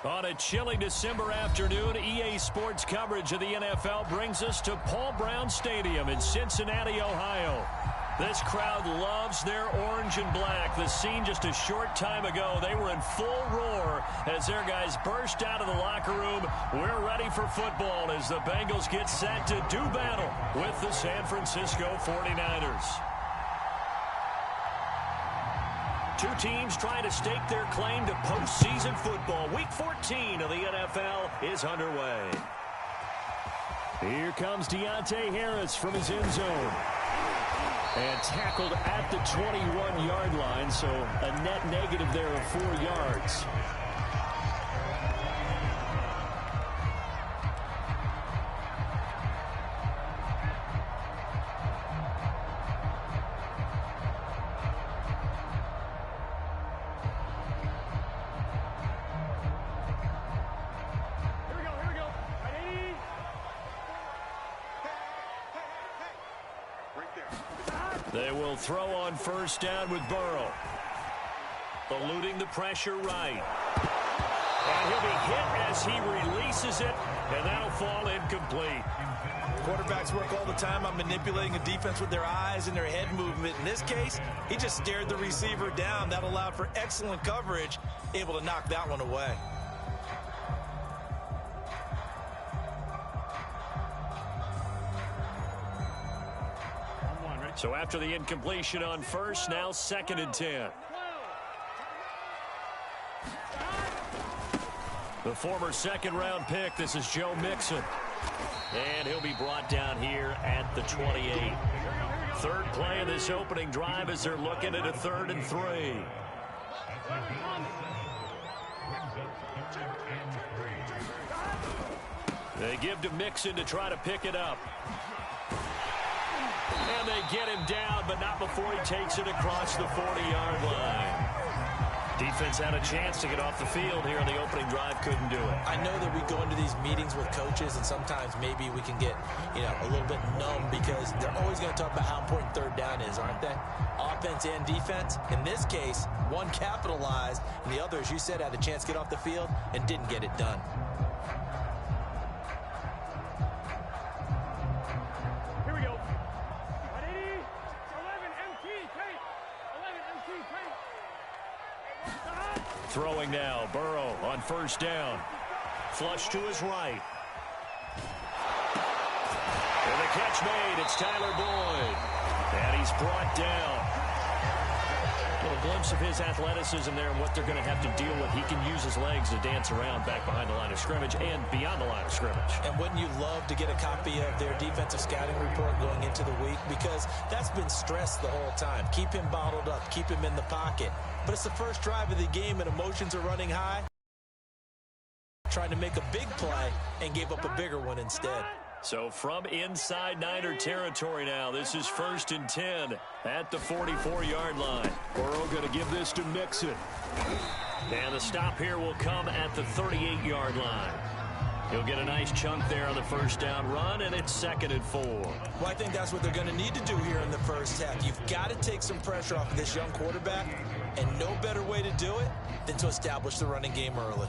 On a chilly December afternoon, EA Sports coverage of the NFL brings us to Paul Brown Stadium in Cincinnati, Ohio. This crowd loves their orange and black. The scene just a short time ago, they were in full roar as their guys burst out of the locker room. We're ready for football as the Bengals get set to do battle with the San Francisco 49ers. Two teams trying to stake their claim to postseason football. Week 14 of the NFL is underway. Here comes Deontay Harris from his end zone. And tackled at the 21-yard line, so a net negative there of 4 yards. They will throw on first down with Burrow. Eluding the pressure right. And he'll be hit as he releases it, and that'll fall incomplete. Quarterbacks work all the time on manipulating a defense with their eyes and their head movement. In this case, he just stared the receiver down. That allowed for excellent coverage, able to knock that one away. So after the incompletion on first, now 2nd and 10. The former second-round pick, this is Joe Mixon. And he'll be brought down here at the 28. Third play of this opening drive as they're looking at a 3rd and 3. They give to Mixon to try to pick it up. And they get him down, but not before he takes it across the 40-yard line. Defense had a chance to get off the field here on the opening drive, couldn't do it. I know that we go into these meetings with coaches, and sometimes maybe we can get, a little bit numb because they're always going to talk about how important 3rd down is, aren't they? Offense and defense. In this case, one capitalized, and the other, as you said, had a chance to get off the field and didn't get it done. Throwing now, Burrow on first down. Flush to his right. And the catch made, it's Tyler Boyd. And he's brought down. A little glimpse of his athleticism there and what they're going to have to deal with. He can use his legs to dance around back behind the line of scrimmage and beyond the line of scrimmage. And wouldn't you love to get a copy of their defensive scouting report going into the week? Because that's been stressed the whole time. Keep him bottled up, keep him in the pocket. But it's the first drive of the game and emotions are running high. Trying to make a big play and gave up a bigger one instead. So from inside Niner territory now, this is 1st and 10 at the 44-yard line. Burrow going to give this to Mixon. And the stop here will come at the 38-yard line. He'll get a nice chunk there on the first down run, and it's 2nd and 4. Well, I think that's what they're going to need to do here in the first half. You've got to take some pressure off of this young quarterback, and no better way to do it than to establish the running game early.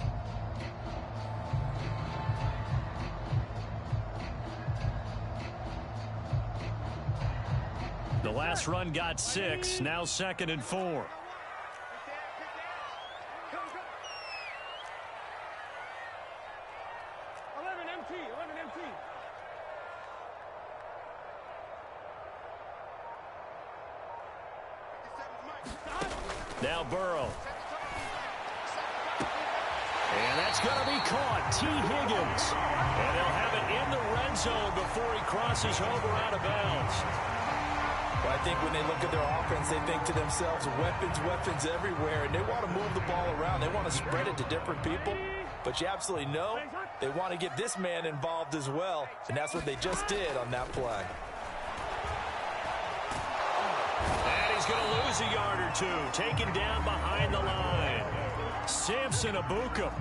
The last run got 6, now 2nd and 4. 11 MT. Now Burrow. And that's going to be caught. T. Higgins. And they'll have it in the red zone before he crosses over out of bounds. Well, I think when they look at their offense, they think to themselves, weapons everywhere, and they want to move the ball around. They want to spread it to different people, but you absolutely know they want to get this man involved as well, and that's what they just did on that play. And he's going to lose a yard or two, taken down behind the line. Samson Abuka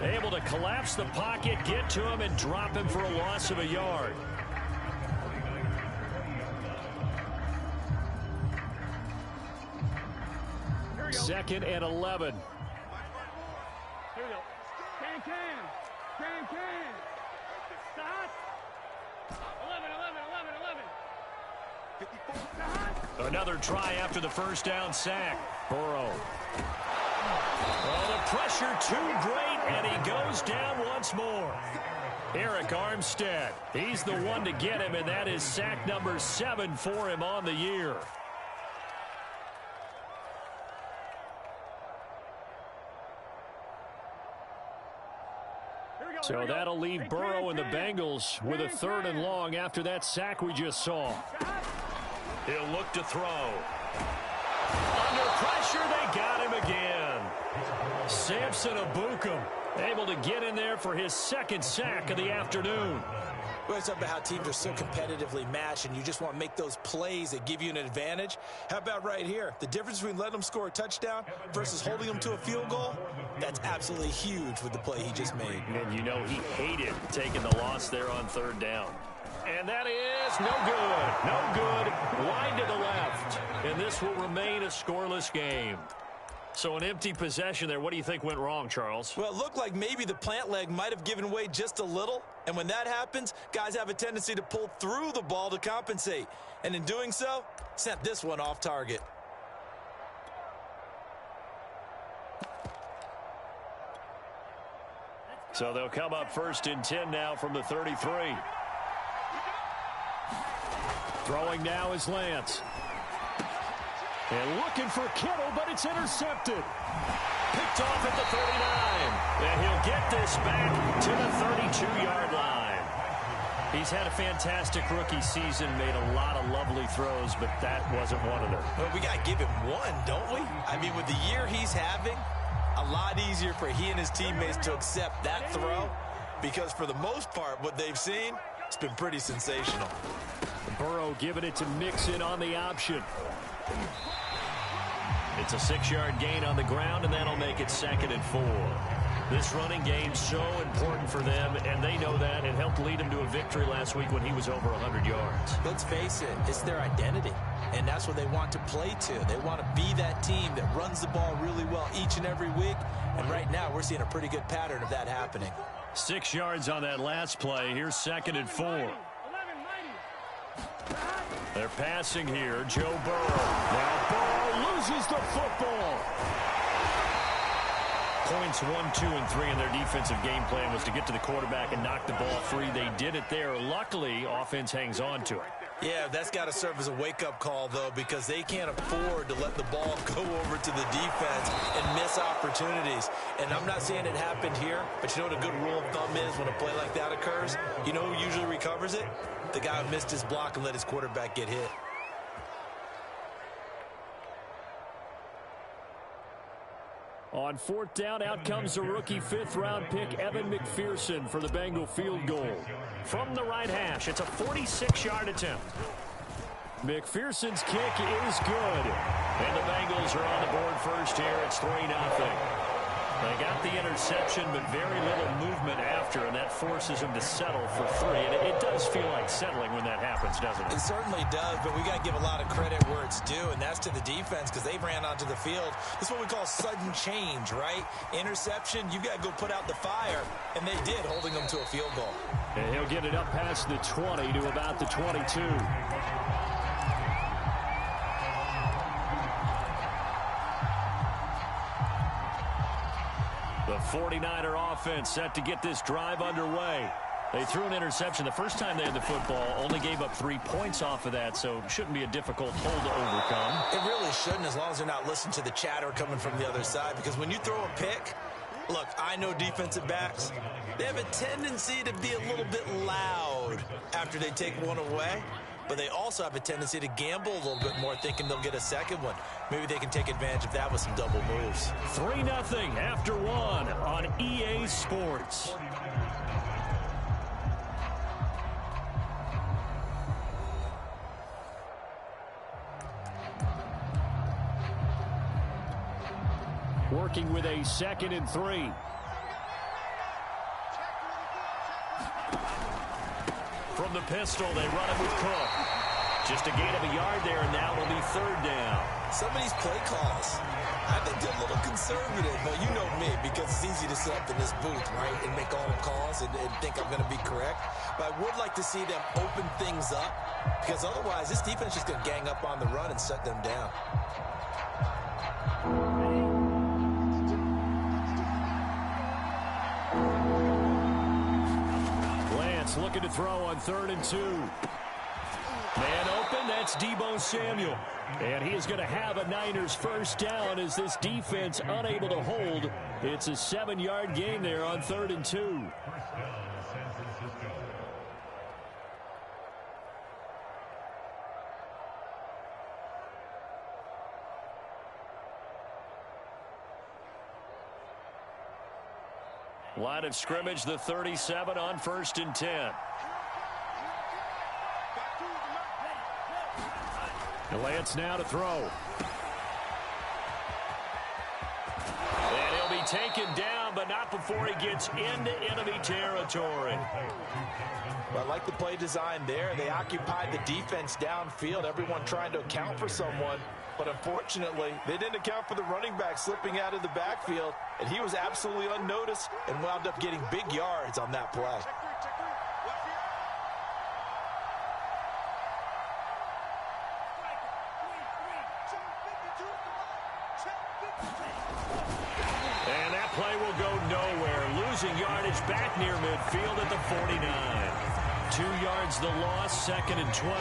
able to collapse the pocket, get to him, and drop him for a loss of a yard. Second and 11. Here we go. Another try after the first down sack. Burrow. Oh, the pressure too great, and he goes down once more. Eric Armstead, he's the one to get him, and that is sack number 7 for him on the year. So that'll leave Burrow and the Bengals with a 3rd and long after that sack we just saw. He'll look to throw. Under pressure, they got him again. Samson Abukum able to get in there for his 2nd sack of the afternoon. Well, it's about how teams are so competitively matched, and you just want to make those plays that give you an advantage. How about right here? The difference between letting them score a touchdown versus holding them to a field goal, that's absolutely huge with the play he just made. And you know he hated taking the loss there on 3rd down. And that is no good. No good. Wide to the left. And this will remain a scoreless game. So an empty possession there. What do you think went wrong, Charles? Well, it looked like maybe the plant leg might have given way just a little. And when that happens, guys have a tendency to pull through the ball to compensate. And in doing so, sent this one off target. So they'll come up 1st and 10 now from the 33. Throwing now is Lance. And looking for Kittle, but it's intercepted. Picked off at the 39. And he'll get this back to the 32-yard line. He's had a fantastic rookie season, made a lot of lovely throws, but that wasn't one of them. Well, we got to give him one, don't we? I mean, with the year he's having, a lot easier for he and his teammates to accept that throw, because for the most part, what they've seen, it's been pretty sensational. Burrow giving it to Mixon on the option. It's a 6-yard gain on the ground, and that'll make it 2nd and 4. This running game's so important for them, and they know that. It helped lead them to a victory last week when he was over 100 yards. Let's face it, it's their identity, and that's what they want to play to. They want to be that team that runs the ball really well each and every week, and right now we're seeing a pretty good pattern of that happening. 6 yards on that last play. Here's 2nd and 4. They're passing here. Joe Burrow. Now Burrow loses the football. Points 1, 2, and 3 in their defensive game plan was to get to the quarterback and knock the ball free. They did it there. Luckily, offense hangs on to it. Yeah, that's got to serve as a wake-up call, though, because they can't afford to let the ball go over to the defense and miss opportunities. And I'm not saying it happened here, but you know what a good rule of thumb is when a play like that occurs? You know who usually recovers it? The guy who missed his block and let his quarterback get hit. On 4th down, out comes the rookie 5th-round pick, Evan McPherson, for the Bengal field goal. From the right hash, it's a 46-yard attempt. McPherson's kick is good. And the Bengals are on the board first here. It's 3-0. They got the interception, but very little movement after, and that forces him to settle for 3. And it does feel like settling when that happens, doesn't it? It certainly does, but we got to give a lot of credit where it's due, and that's to the defense because they ran onto the field. This is what we call sudden change, right? Interception, you've got to go put out the fire, and they did, holding them to a field goal. And he'll get it up past the 20 to about the 22. The 49er offense set to get this drive underway. They threw an interception the first time they had the football, only gave up 3 points off of that, so it shouldn't be a difficult hole to overcome. It really shouldn't, as long as they're not listening to the chatter coming from the other side, because when you throw a pick, look, I know defensive backs, they have a tendency to be a little bit loud after they take one away. But they also have a tendency to gamble a little bit more, thinking they'll get a second one. Maybe they can take advantage of that with some double moves. 3-0 after 1 on EA Sports. Working with a 2nd and 3. From the pistol, they run it with Cook. Just a gain of a yard there, and now it'll be 3rd down. Some of these play calls, I think they're a little conservative, but you know me, because it's easy to sit up in this booth, right, and make all the calls and think I'm going to be correct. But I would like to see them open things up, because otherwise this defense is just going to gang up on the run and shut them down. Lance looking to throw on 3rd and 2. Man open, that's Deebo Samuel. And he is going to have a Niners first down as this defense unable to hold. It's a 7-yard gain there on 3rd and 2. Line of scrimmage, the 37 on 1st and 10. Lance now to throw. And he'll be taken down, but not before he gets into enemy territory. I like the play design there. They occupied the defense downfield, everyone trying to account for someone. But unfortunately, they didn't account for the running back slipping out of the backfield, and he was absolutely unnoticed and wound up getting big yards on that play. And that play will go nowhere. Losing yardage back near midfield at the 49. 2 yards the loss, 2nd and 12.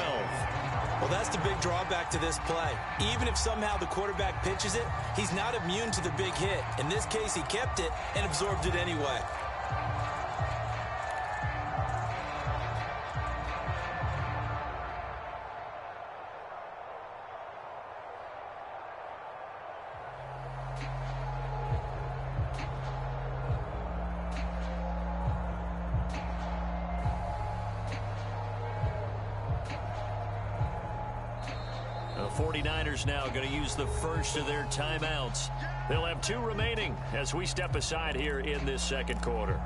Well, that's the big drawback to this play. Even if somehow the quarterback pitches it, he's not immune to the big hit. In this case, he kept it and absorbed it anyway. The 49ers now going to use the first of their timeouts. They'll have 2 remaining as we step aside here in this 2nd quarter.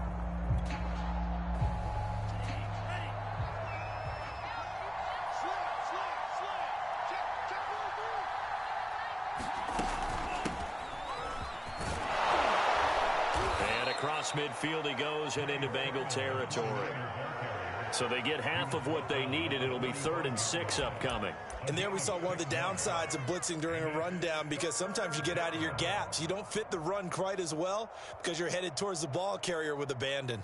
And across midfield he goes and into Bengal territory. So they get half of what they needed. It'll be 3rd and 6 upcoming. And there we saw one of the downsides of blitzing during a rundown, because sometimes you get out of your gaps. You don't fit the run quite as well because you're headed towards the ball carrier with abandon.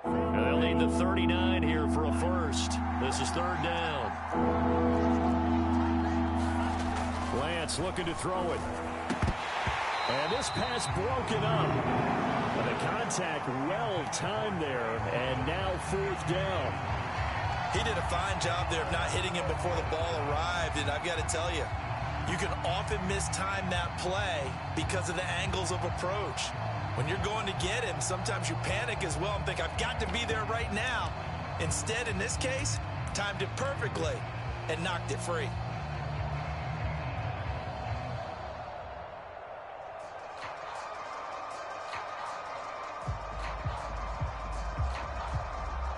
And they'll need the 39 here for a first. This is 3rd down. Lance looking to throw it. And this pass broken up. And the contact well timed there. And now 4th down. He did a fine job there of not hitting him before the ball arrived. And I've got to tell you, you can often mistime that play because of the angles of approach. When you're going to get him, sometimes you panic as well and think, I've got to be there right now. Instead, in this case, timed it perfectly and knocked it free.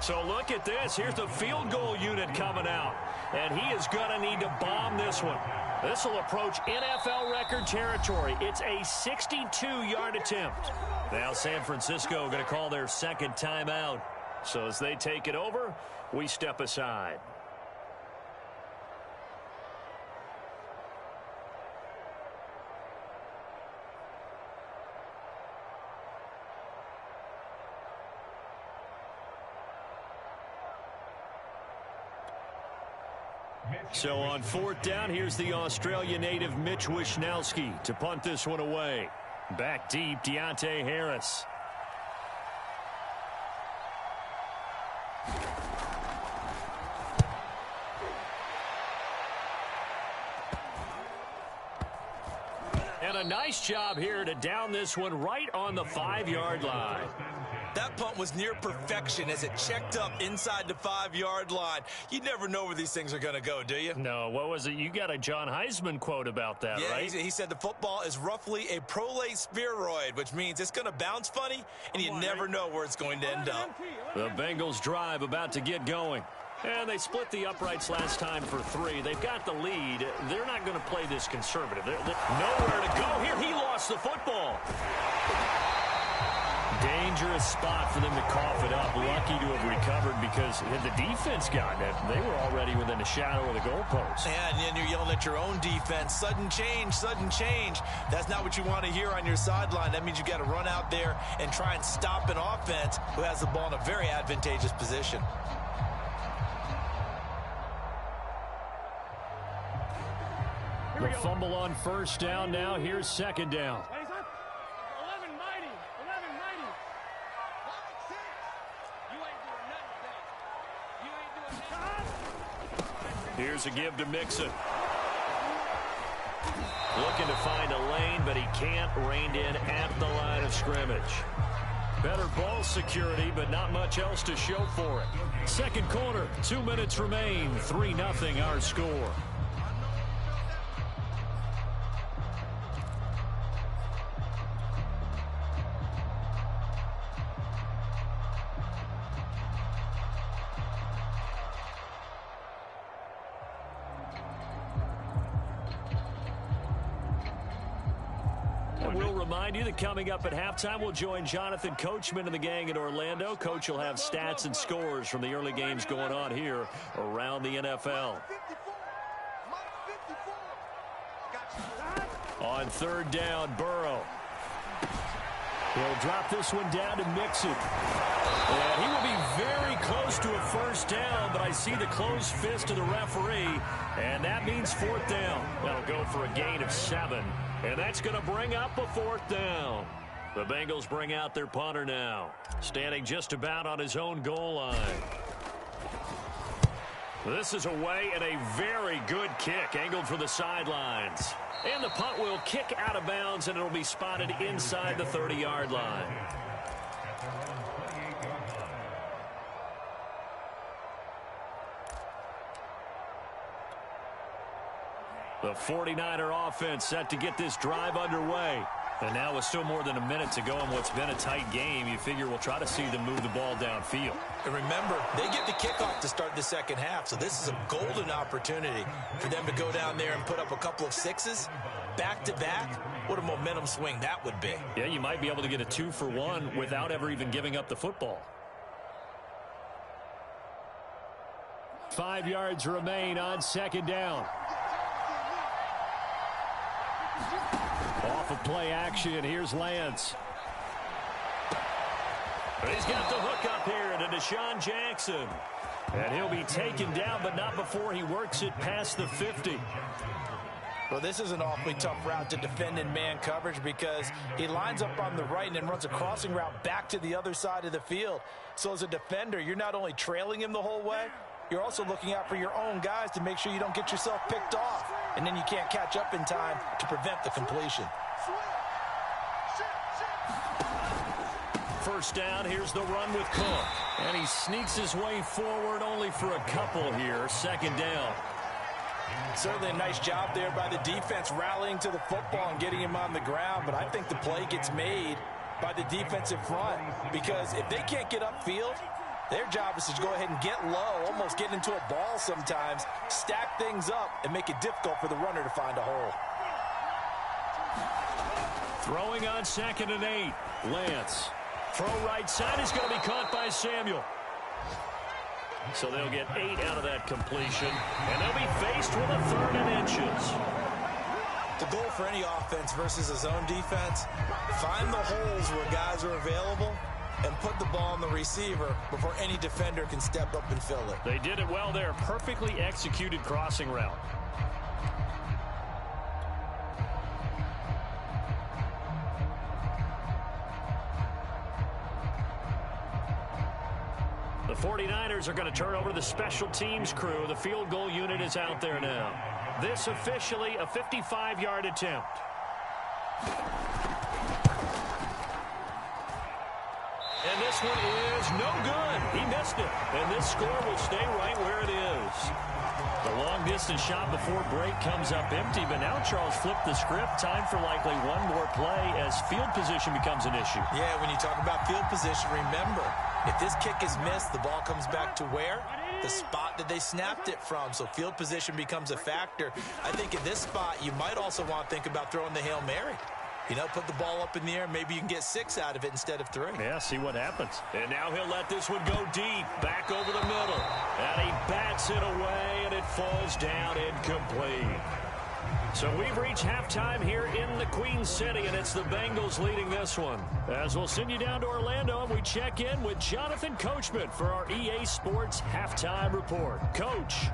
So look at this. Here's the field goal unit coming out. And he is going to need to bomb this one. This will approach NFL record territory. It's a 62-yard attempt. Now San Francisco going to call their 2nd timeout. So as they take it over, we step aside. So on 4th down, here's the Australia native Mitch Wishnowsky to punt this one away. Back deep, Deontay Harris. And a nice job here to down this one right on the 5-yard line. That punt was near perfection as it checked up inside the 5-yard line. You never know where these things are going to go, do you? No, what was it? You got a John Heisman quote about that, right? Yeah, he said the football is roughly a prolate spheroid, which means it's going to bounce funny, and you never know where it's going to end up. The Bengals drive about to get going. And they split the uprights last time for 3. They've got the lead. They're not going to play this conservative. They're nowhere to go here. He lost the football. Dangerous spot for them to cough it up. Lucky to have recovered because had the defense gotten it, they were already within the shadow of the goalpost. And then you're yelling at your own defense. Sudden change, sudden change. That's not what you want to hear on your sideline. That means you got to run out there and try and stop an offense who has the ball in a very advantageous position. The fumble on first down. Now here's second down. Here's a give to Mixon. Looking to find a lane, but he can't. Reined in at the line of scrimmage. Better ball security, but not much else to show for it. Second quarter, 2 minutes remain. 3-0 our score. We'll remind you that coming up at halftime, we'll join Jonathan Coachman and the gang in Orlando. Coach will have stats and scores from the early games going on here around the NFL. On third down, Burrow. He'll drop this one down to Mixon. And he will be very close to a first down, but I see the closed fist of the referee, and that means fourth down. That'll go for a gain of 7, and that's going to bring up a fourth down. The Bengals bring out their punter now, standing just about on his own goal line. This is away and a very good kick, angled for the sidelines. And the punt will kick out of bounds, and it'll be spotted inside the 30-yard line. The 49er offense set to get this drive underway. And now with still more than a minute to go in what's been a tight game, you figure we'll try to see them move the ball downfield. And remember, they get the kickoff to start the second half, so this is a golden opportunity for them to go down there and put up a couple of 6s back-to-back. What a momentum swing that would be. Yeah, you might be able to get a 2-for-1 without ever even giving up the football. 5 yards remain on second down. Off of play action, here's Lance. He's got the hook up here to Deshaun Jackson. And he'll be taken down, but not before he works it past the 50. Well, this is an awfully tough route to defend in man coverage because he lines up on the right and then runs a crossing route back to the other side of the field. So as a defender, you're not only trailing him the whole way, you're also looking out for your own guys to make sure you don't get yourself picked off. And then you can't catch up in time to prevent the completion. First down, here's the run with Cook. And he sneaks his way forward only for a couple here. Second down. Certainly a nice job there by the defense rallying to the football and getting him on the ground. But I think the play gets made by the defensive front because if they can't get upfield, their job is to go ahead and get low, almost get into a ball sometimes, stack things up, and make it difficult for the runner to find a hole. Throwing on 2nd and 8. Lance. Throw right side is going to be caught by Samuel. So they'll get 8 out of that completion, and they'll be faced with a 3rd and inches. The goal for any offense versus a zone defense, find the holes where guys are available and put the ball on the receiver before any defender can step up and fill it. They did it well there. Perfectly executed crossing route. The 49ers are going to turn over to the special teams crew. The field goal unit is out there now. This officially a 55-yard attempt. And this one is no good. He missed it. And this score will stay right where it is. The long-distance shot before break comes up empty, but now Charles flipped the script. Time for likely one more play as field position becomes an issue. Yeah, when you talk about field position, remember, if this kick is missed, the ball comes back to where? The spot that they snapped it from. So field position becomes a factor. I think in this spot, you might also want to think about throwing the Hail Mary. You know, put the ball up in the air. Maybe you can get 6 out of it instead of 3. Yeah, see what happens. And now he'll let this one go deep, back over the middle. And he bats it away, and it falls down incomplete. So we've reached halftime here in the Queen City, and it's the Bengals leading this one. As we'll send you down to Orlando, and we check in with Jonathan Coachman for our EA Sports Halftime Report. Coach.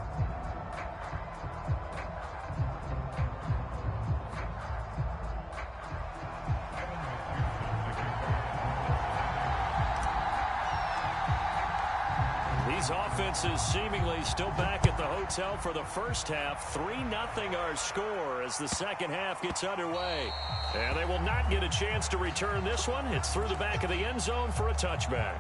These offenses seemingly still back at the hotel for the first half. 3-0 our score as the second half gets underway. And they will not get a chance to return this one. It's through the back of the end zone for a touchback.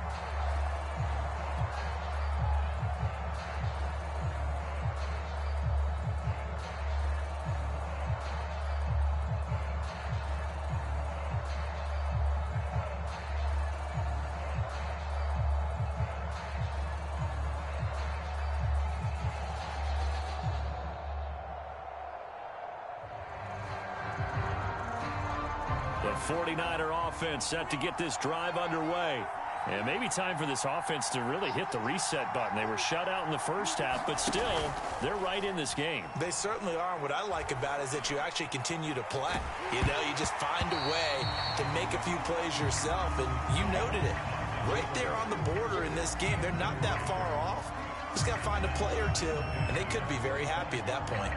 The 49er offense set to get this drive underway. And maybe time for this offense to really hit the reset button. They were shut out in the first half, but still, they're right in this game. They certainly are. What I like about it is that you actually continue to play. You know, you just find a way to make a few plays yourself, and you noted it. Right there on the border in this game, they're not that far off. Just got to find a play or two, and they could be very happy at that point.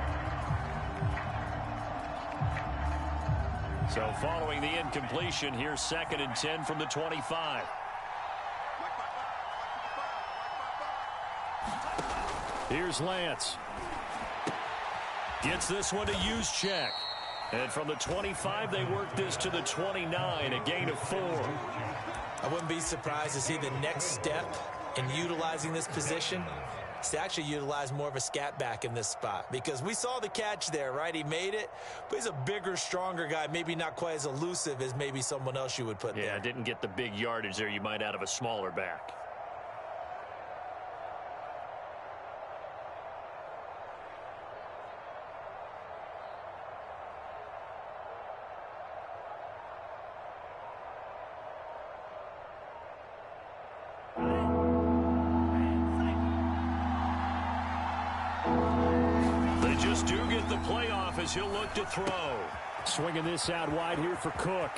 So following the incompletion, here's 2nd and 10 from the 25. Here's Lance. Gets this one to use check. And from the 25, they work this to the 29, a gain of 4. I wouldn't be surprised to see the next step in utilizing this position is to actually utilize more of a scat back in this spot, because we saw the catch there, right? He made it, but he's a bigger, stronger guy, maybe not quite as elusive as maybe someone else you would put there. Yeah, didn't get the big yardage there you might out of a smaller back. The playoff as he'll look to throw. Swinging this out wide here for Cook.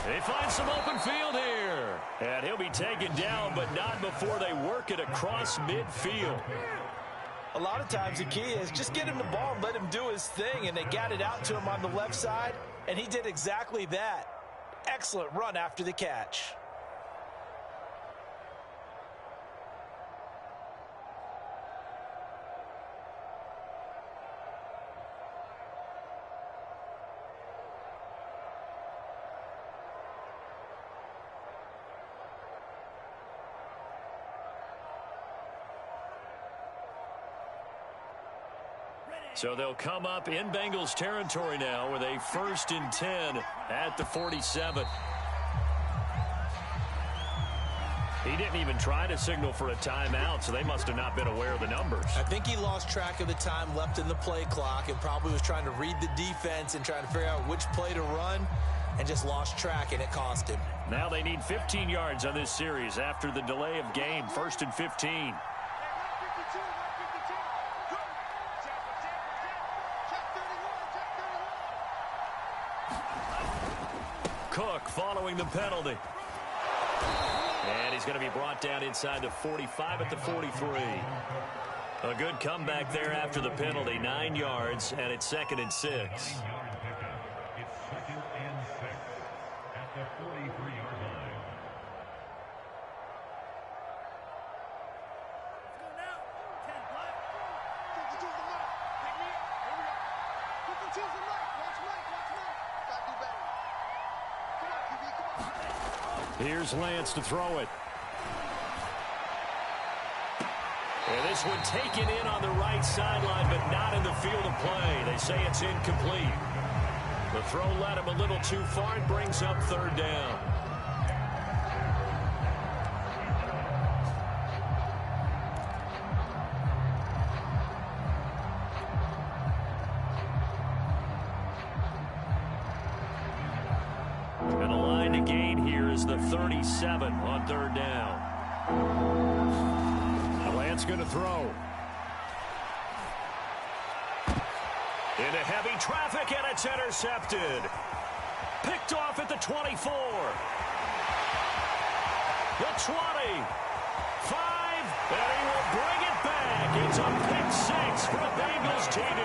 They find some open field here. And he'll be taken down, but not before they work it across midfield. A lot of times the key is just get him the ball and let him do his thing, and they got it out to him on the left side, and he did exactly that. Excellent run after the catch. So they'll come up in Bengals territory now with a 1st and 10 at the 47. He didn't even try to signal for a timeout, so they must have not been aware of the numbers. I think he lost track of the time left in the play clock and probably was trying to read the defense and trying to figure out which play to run and just lost track, and it cost him. Now they need 15 yards on this series after the delay of game. 1st and 15. Cook following the penalty. And he's going to be brought down inside the 45 at the 43. A good comeback there after the penalty. 9 yards, and it's 2nd and 6. It's 2nd and 6 at the 43-yard line. Let's go now. 10 black. Take the twos and left. Take me up. Here we go. Put the twos and left. Watch left. Watch left. Gotta do better. Come on, QB. Come on. Here's Lance to throw it. And this one taken in on the right sideline, but not in the field of play. They say it's incomplete. The throw led him a little too far and brings up third down. And a line to gain here is the 37 on third down. Lance going to throw. Into heavy traffic, and it's intercepted. Picked off at the 24. The 20. 5, and he will bring it back. It's a pick 6 for the Bengals TD.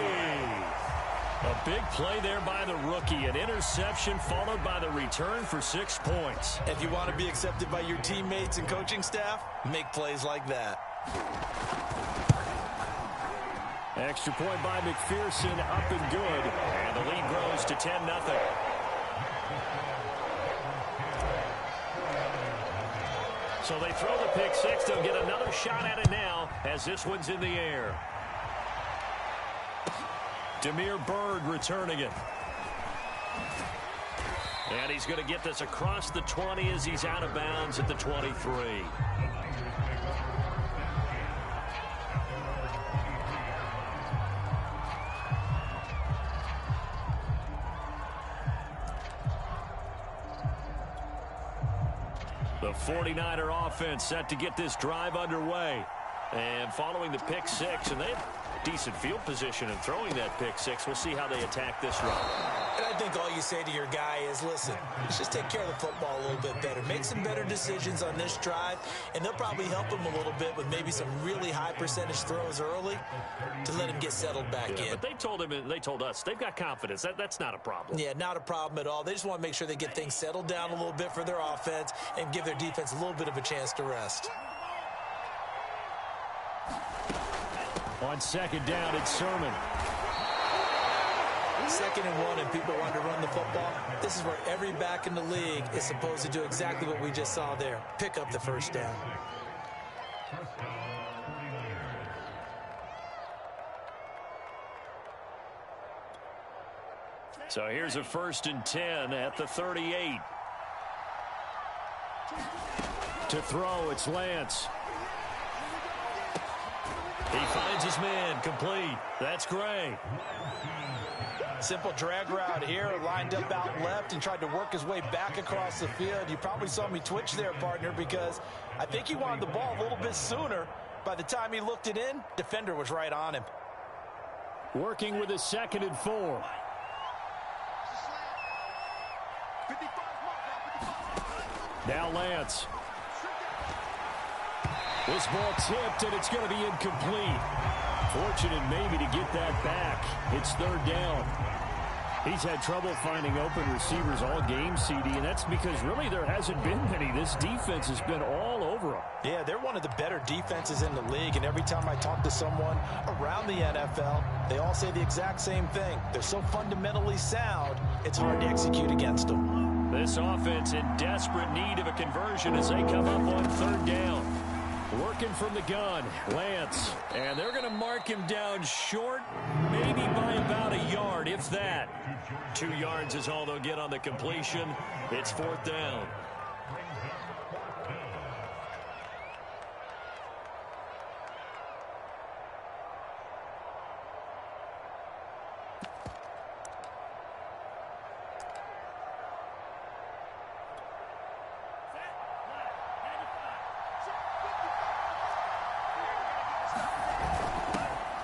A big play there by the rookie. An interception followed by the return for 6 points. If you want to be accepted by your teammates and coaching staff, make plays like that. Extra point by McPherson, up and good. And the lead grows to 10-0. So they throw the pick 6. They'll get another shot at it now as this one's in the air. Damiere Byrd returning it. And he's going to get this across the 20 as he's out of bounds at the 23. The 49er offense set to get this drive underway. And following the pick 6, and they have decent field position in throwing that pick 6. We'll see how they attack this run. And I think all you say to your guy is, listen, let's just take care of the football a little bit better. Make some better decisions on this drive, and they'll probably help him a little bit with maybe some really high percentage throws early to let him get settled back in. But they told him, and they told us, they've got confidence. That's not a problem. Yeah, not a problem at all. They just want to make sure they get things settled down a little bit for their offense and give their defense a little bit of a chance to rest. On second down, it's Sermon. 2nd and 1, and people want to run the football. This is where every back in the league is supposed to do exactly what we just saw there. Pick up the first down. So here's a 1st and 10 at the 38. To throw, it's Lance. He finds his man, complete. That's Gray. Simple drag route here, lined up out left and tried to work his way back across the field. You probably saw me twitch there, partner, because I think he wanted the ball a little bit sooner. By the time he looked it in, defender was right on him. Working with a 2nd and 4. Now Lance. This ball tipped, and it's going to be incomplete. Fortunate maybe to get that back. It's 3rd down. He's had trouble finding open receivers all game, CD, and that's because really there hasn't been many. This defense has been all over them. Yeah, they're one of the better defenses in the league, and every time I talk to someone around the NFL, they all say the exact same thing. They're so fundamentally sound, it's hard to execute against them. This offense in desperate need of a conversion as they come up on 3rd down. Working from the gun, Lance. And they're going to mark him down short, maybe by about a yard, if that. 2 yards is all they'll get on the completion. It's 4th down.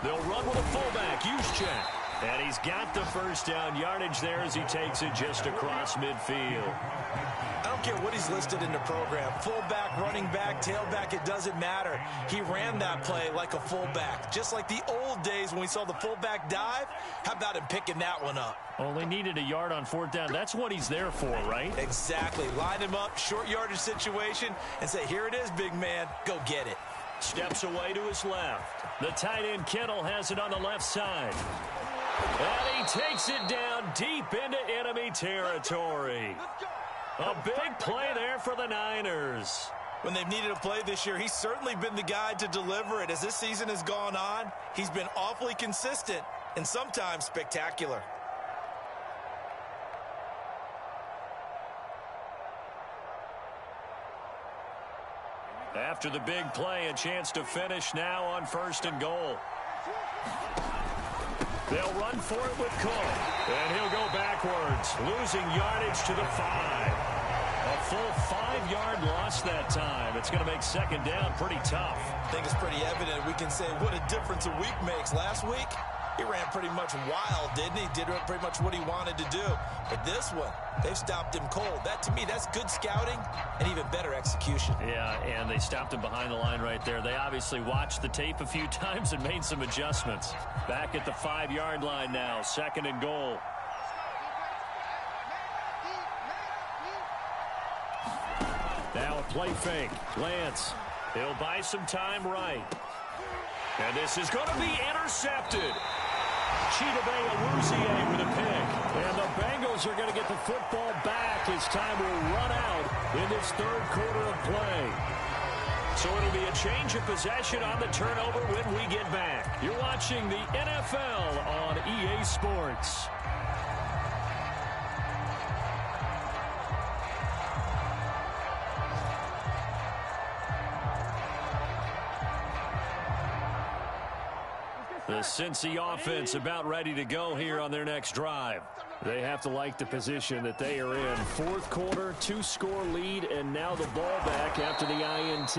They'll run with a fullback, Juszczyk. And he's got the first down yardage there as he takes it just across midfield. I don't care what he's listed in the program. Fullback, running back, tailback, it doesn't matter. He ran that play like a fullback. Just like the old days when we saw the fullback dive. How about him picking that one up? Only needed a yard on 4th down. That's what he's there for, right? Exactly. Line him up, short yardage situation, and say, here it is, big man. Go get it. Steps away to his left. The tight end Kittle has it on the left side. And he takes it down deep into enemy territory. A big play there for the Niners. When they've needed a play this year, he's certainly been the guy to deliver it. As this season has gone on, he's been awfully consistent and sometimes spectacular. After the big play, a chance to finish now on 1st and goal. They'll run for it with Cook, and he'll go backwards, losing yardage to the 5. A full 5-yard loss that time. It's going to make 2nd down pretty tough. I think it's pretty evident. We can say what a difference a week makes. Last week, he ran pretty much wild, didn't he? Did pretty much what he wanted to do. But this one, they've stopped him cold. That, to me, that's good scouting and even better execution. Yeah, and they stopped him behind the line right there. They obviously watched the tape a few times and made some adjustments. Back at the 5-yard line now, 2nd and goal. Now a play fake. Lance, he'll buy some time right. And this is going to be intercepted. Chidobe Awuzie with a pick. And the Bengals are going to get the football back as time will run out in this 3rd quarter of play. So it'll be a change of possession on the turnover when we get back. You're watching the NFL on EA Sports. The Cincy offense about ready to go here on their next drive. They have to like the position that they are in. 4th quarter, 2-score lead, and now the ball back after the INT.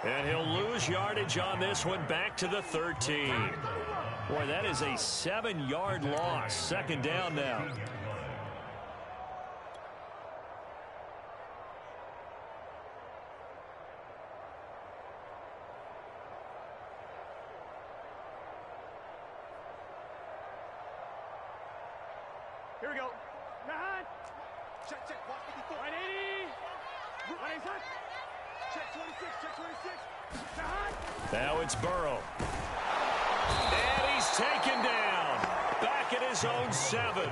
And he'll lose yardage on this one back to the 13. Boy, that is a 7-yard loss. 2nd down now. Here we go. Nine. Check, check. Watch 54. 180. 180. Check 26. Check 26. Nine. Now it's Burrow. And he's taken down. Back at his own 7.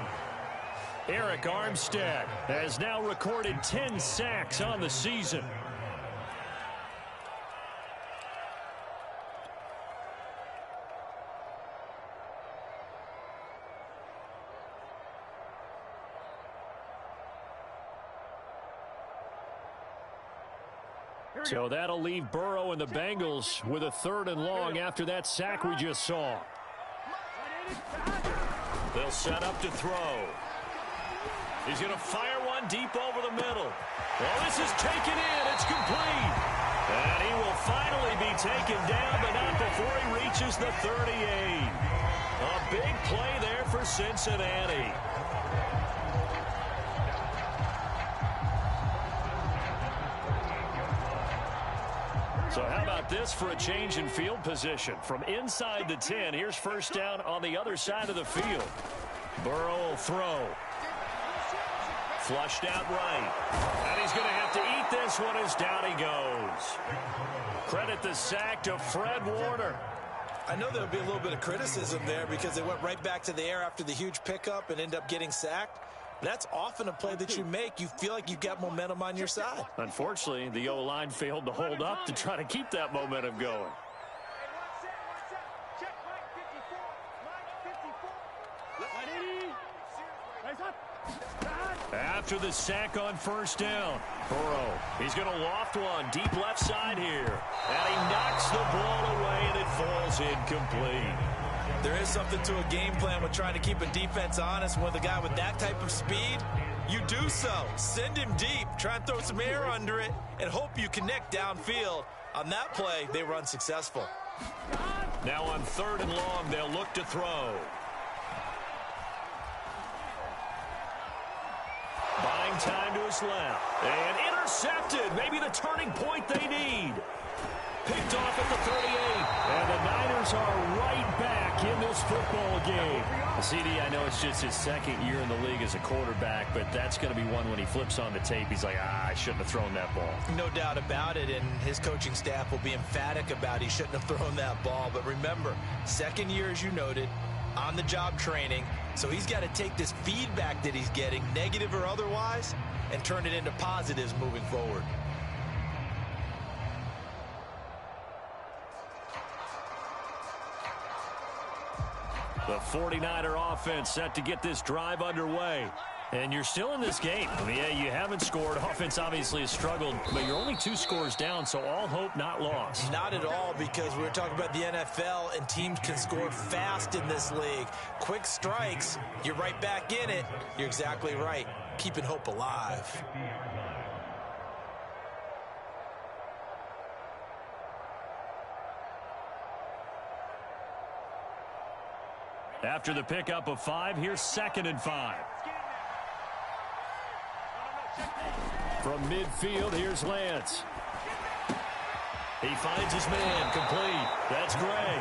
Eric Armstead has now recorded 10 sacks on the season. So that'll leave Burrow and the Bengals with a 3rd and long after that sack we just saw. They'll set up to throw. He's going to fire one deep over the middle. Well, this is taken in. It's complete. And he will finally be taken down, but not before he reaches the 38. A big play there for Cincinnati. So how about this for a change in field position? From inside the 10, here's 1st down on the other side of the field. Burrow will throw. Flushed out right. And he's going to have to eat this one as down he goes. Credit the sack to Fred Warner. I know there'll be a little bit of criticism there because they went right back to the air after the huge pickup and end up getting sacked. That's often a play that you make. You feel like you've got momentum on your side. Unfortunately, the O-line failed to hold up to try to keep that momentum going. After the sack on 1st down, Burrow, he's going to loft one deep left side here. And he knocks the ball away, and it falls incomplete. There is something to a game plan with trying to keep a defense honest. With a guy with that type of speed, you do so. Send him deep, try and throw some air under it, and hope you connect downfield. On that play, they were unsuccessful. Now on 3rd and long, they'll look to throw. Buying time to his left. And intercepted. Maybe the turning point they need. Picked off at the 38. And the Niners are right back in this football game. CD, I know it's just his 2nd year in the league as a quarterback, but that's going to be one when he flips on the tape. He's like, I shouldn't have thrown that ball. No doubt about it, and his coaching staff will be emphatic about he shouldn't have thrown that ball. But remember, 2nd year, as you noted, on-the-job training. So he's got to take this feedback that he's getting, negative or otherwise, and turn it into positives moving forward. The 49er offense set to get this drive underway. And you're still in this game. I mean, yeah, you haven't scored. Offense obviously has struggled, but you're only 2 scores down, so all hope not lost. Not at all, because we're talking about the NFL, and teams can score fast in this league. Quick strikes, you're right back in it. You're exactly right. Keeping hope alive. After the pickup of 5, here's 2nd and 5. From midfield, here's Lance. He finds his man, complete. That's Gray.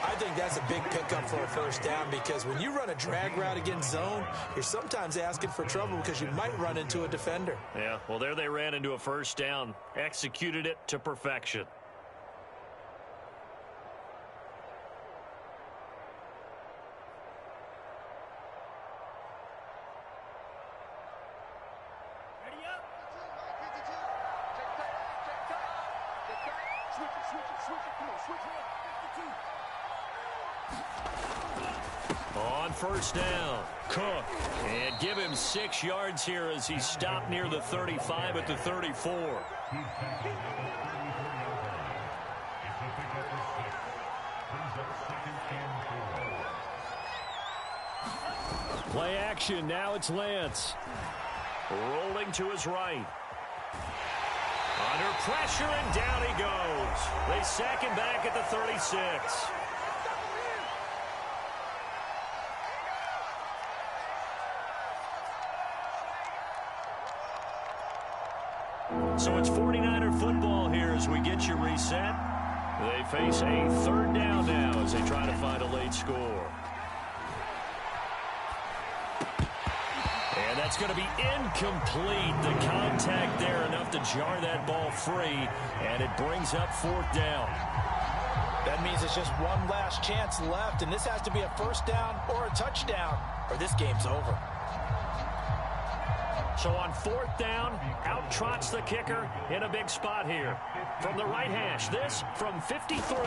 I think that's a big pickup for a first down, because when you run a drag route against zone, you're sometimes asking for trouble because you might run into a defender. Yeah, well, there they ran into a first down, executed it to perfection. On first down, Cook. And give him 6 yards here as he stopped near the 35 at the 34. Play action, now it's Lance. Rolling to his right. Under pressure, and down he goes. They sack him back at the 36. So it's 49er football here as we get you reset. They face a 3rd down now as they try to find a late score. And that's going to be incomplete. The contact there enough to jar that ball free, and it brings up 4th down. That means it's just one last chance left, and this has to be a first down or a touchdown, or this game's over. So on 4th down, out trots the kicker in a big spot here. From the right hash, this from 53.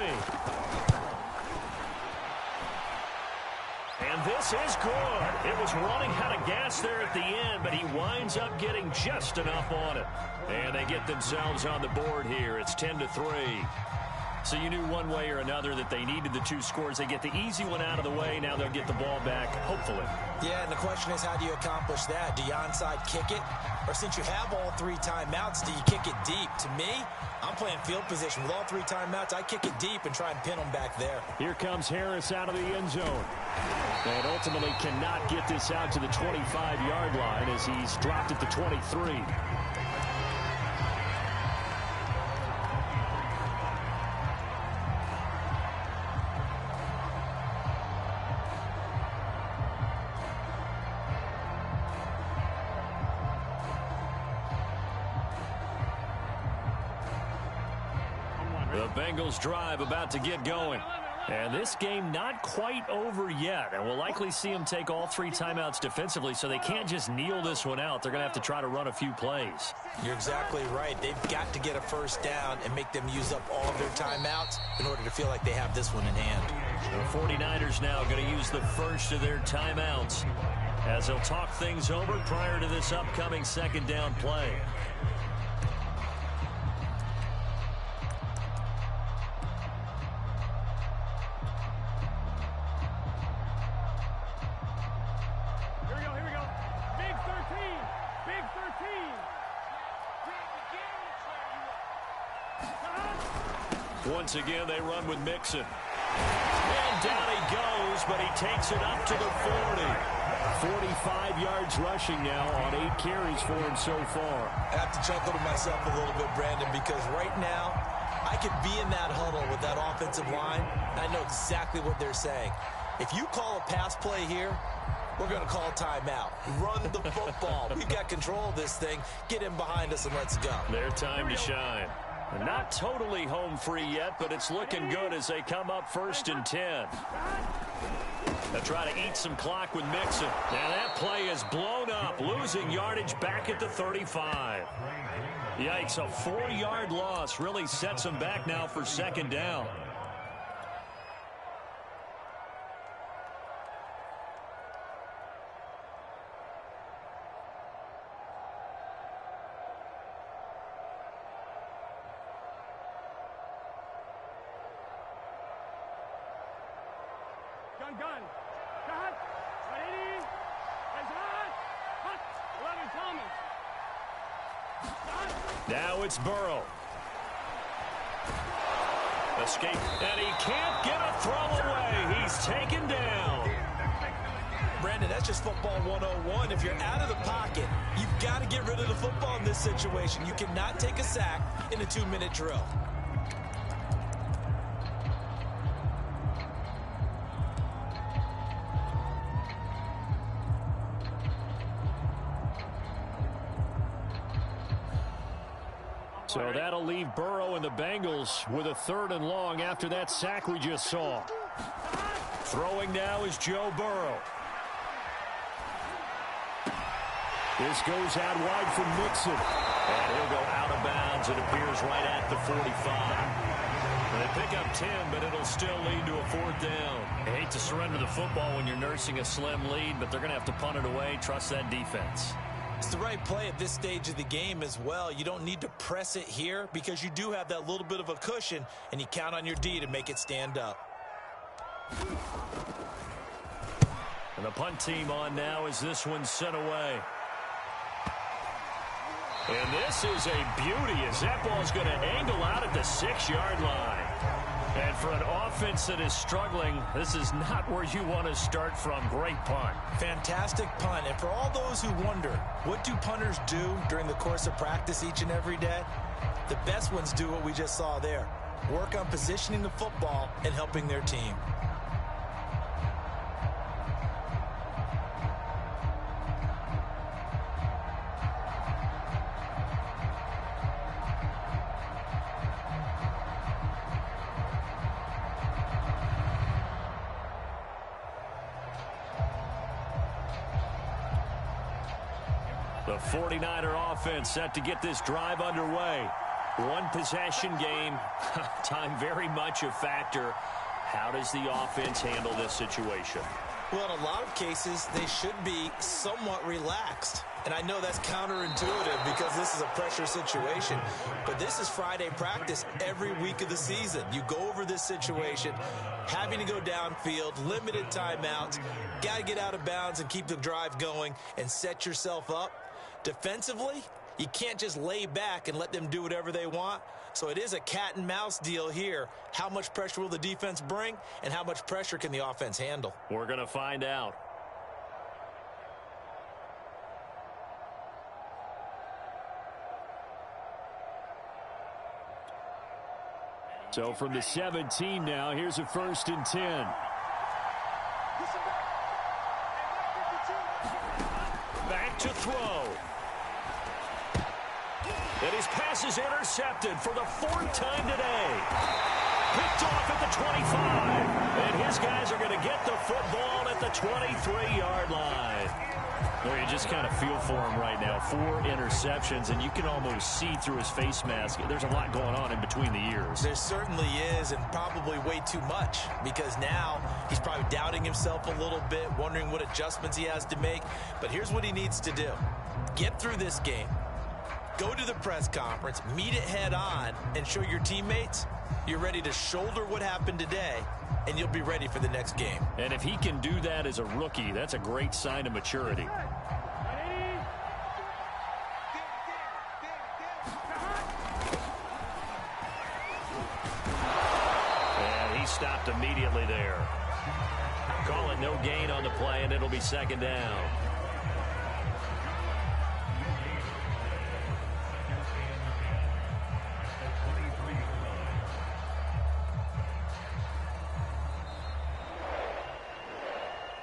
And this is good. It was running out of gas there at the end, but he winds up getting just enough on it. And they get themselves on the board here. It's 10-3. So you knew one way or another that they needed the 2 scores. They get the easy one out of the way. Now they'll get the ball back, hopefully. Yeah, and the question is, how do you accomplish that? Do you onside kick it? Or since you have all 3 timeouts, do you kick it deep? To me, I'm playing field position. With all 3 timeouts, I kick it deep and try and pin them back there. Here comes Harris out of the end zone. And ultimately cannot get this out to the 25-yard line as he's dropped at the 23. The Bengals drive about to get going. And this game not quite over yet. And we'll likely see them take all 3 timeouts defensively, so they can't just kneel this one out. They're going to have to try to run a few plays. You're exactly right. They've got to get a first down and make them use up all of their timeouts in order to feel like they have this one in hand. The 49ers now going to use the first of their timeouts as they'll talk things over prior to this upcoming 2nd down play. Once again, they run with Mixon. And down he goes, but he takes it up to the 40. 45 yards rushing now on 8 carries for him so far. I have to chuckle to myself a little bit, Brandon, because right now I could be in that huddle with that offensive line. I know exactly what they're saying. If you call a pass play here, we're going to call a timeout. Run the football. We've got control of this thing. Get in behind us and let's go. Their time to shine. Not totally home free yet, but it's looking good as they come up 1st and 10. They'll try to eat some clock with Mixon. And that play is blown up, losing yardage back at the 35. Yikes, a 4-yard loss really sets them back now for 2nd down. Gun. Cut. 180. Raise it on. Cut. 11 Thomas. Now it's Burrow. Escape. And he can't get a throw away. He's taken down. Brandon, that's just football 101. If you're out of the pocket, you've got to get rid of the football in this situation. You cannot take a sack in a 2-minute drill. So that'll leave Burrow and the Bengals with a 3rd and long after that sack we just saw. Throwing now is Joe Burrow. This goes out wide from Mixon. And he'll go out of bounds. It appears right at the 45. They pick up 10, but it'll still lead to a 4th down. I hate to surrender the football when you're nursing a slim lead, but they're going to have to punt it away. Trust that defense. It's the right play at this stage of the game as well. You don't need to press it here because you do have that little bit of a cushion, and you count on your D to make it stand up. And the punt team on now as this one's sent away. And this is a beauty as that ball's going to angle out at the 6-yard line. And for an offense that is struggling, this is not where you want to start from. Great punt. Fantastic punt. And for all those who wonder, what do punters do during the course of practice each and every day? The best ones do what we just saw there. Work on positioning the football and helping their team. The 49er offense set to get this drive underway. One possession game. Time very much a factor. How does the offense handle this situation? Well, in a lot of cases, they should be somewhat relaxed. And I know that's counterintuitive because this is a pressure situation. But this is Friday practice every week of the season. You go over this situation, having to go downfield, limited timeouts, got to get out of bounds and keep the drive going and set yourself up. Defensively, you can't just lay back and let them do whatever they want. So it is a cat and mouse deal here. How much pressure will the defense bring, and how much pressure can the offense handle? We're going to find out. So from the 17 now, here's a 1st and 10. Back to throw. And his pass is intercepted for the 4th time today. Picked off at the 25. And his guys are going to get the football at the 23-yard line. Well, you just kind of feel for him right now. 4 interceptions, and you can almost see through his face mask. There's a lot going on in between the ears. There certainly is, and probably way too much, because now he's probably doubting himself a little bit, wondering what adjustments he has to make. But here's what he needs to do. Get through this game. Go to the press conference, meet it head on, and show your teammates you're ready to shoulder what happened today, and you'll be ready for the next game. And if he can do that as a rookie, that's a great sign of maturity. And he stopped immediately there. Call it no gain on the play, and it'll be 2nd down.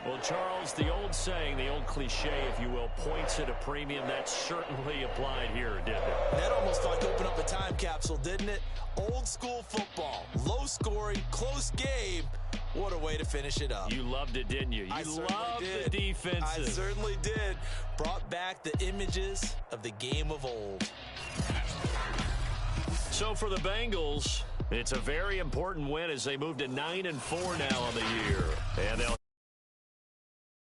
Well, Charles, the old saying, the old cliche, if you will, points at a premium, that certainly applied here, didn't it? That almost like opened up a time capsule, didn't it? Old school football, low scoring, close game. What a way to finish it up. You loved it, didn't you? You loved the defenses. I certainly did. Brought back the images of the game of old. So for the Bengals, it's a very important win as they move to 9-4 now on the year. And they'll